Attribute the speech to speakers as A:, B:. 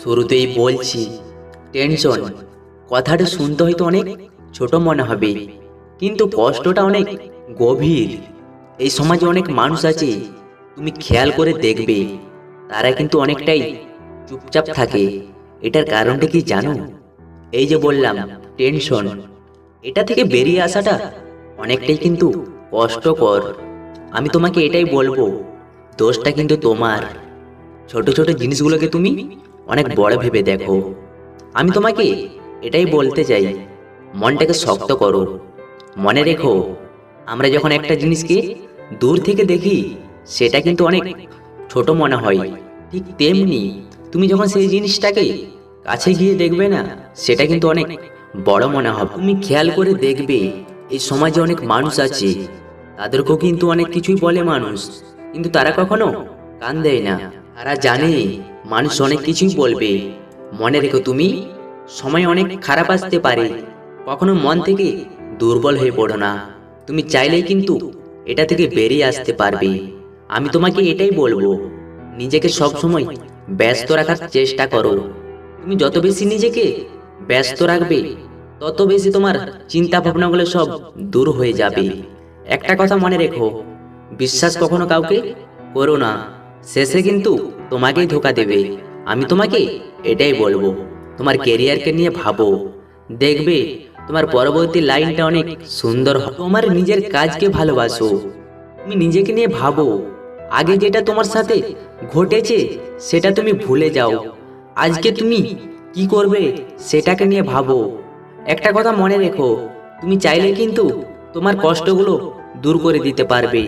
A: শুরুতেই বলছি, টেনশন কথাটা শুনতে হয়তো অনেক ছোট মনে হবে, কিন্তু কষ্টটা অনেক গভীর। এই সমাজে অনেক মানুষ আছে, তুমি খেয়াল করে দেখবে তারা কিন্তু অনেকটাই চুপচাপ থাকে। এটার কারণটা কি জানো? এই যে বললাম টেনশন, এটা থেকে বেরিয়ে আসাটা অনেকটাই কিন্তু কষ্টকর। আমি তোমাকে এটাই বলবো, দোষটা কিন্তু তোমার। ছোট ছোট জিনিসগুলোকে তুমি অনেক বড় ভেবে দেখো। আমি তোমাকে এটাই বলতে চাই, মনটাকে শক্ত করো। মনে রেখো, আমরা যখন একটা জিনিসকে দূর থেকে দেখি সেটা কিন্তু অনেক ছোট মনে হয়, ঠিক তেমনি তুমি যখন সেই জিনিসটাকে কাছে গিয়ে দেখবে না, সেটা কিন্তু অনেক বড় মনে হবে। তুমি খেয়াল করে দেখবে, এই সমাজে অনেক মানুষ আছে, তাদেরকেও কিন্তু অনেক কিছুই বলে মানুষ, কিন্তু তারা কখনো কান দেয় না। তারা জানে মানুষ অনেক কিছুই বলবে। মনে রেখো তুমি, সময় অনেক খারাপ আসতে পারে, কখনো মন থেকে দুর্বল হয়ে পড়ো না। তুমি চাইলেই কিন্তু এটা থেকে বেরিয়ে আসতে পারবে। আমি তোমাকে এটাই বলবো, নিজেকে সবসময় ব্যস্ত রাখার চেষ্টা করো। তুমি যত বেশি নিজেকে ব্যস্ত রাখবে, তত বেশি তোমার চিন্তা ভাবনাগুলো সব দূর হয়ে যাবে। একটা কথা মনে রেখো, বিশ্বাস কখনো কাউকে করো না, শেষে কিন্তু তোমাকেই ধোকা দেবে। আমি তোমাকে এটাই বলবো, তোমার কেরিয়ারকে নিয়ে ভাবো, দেখবে তোমার পরবর্তী লাইনটা অনেক সুন্দর হবে। তোমার নিজের কাজকে ভালোবাসো, তুমি নিজেকে নিয়ে ভাবো। আগে যেটা তোমার সাথে ঘটেছে সেটা তুমি ভুলে যাও, আজকে তুমি কি করবে সেটাকে নিয়ে ভাবো। একটা কথা মনে রেখো, তুমি চাইলে কিন্তু তোমার কষ্টগুলো দূর করে দিতে পারবে।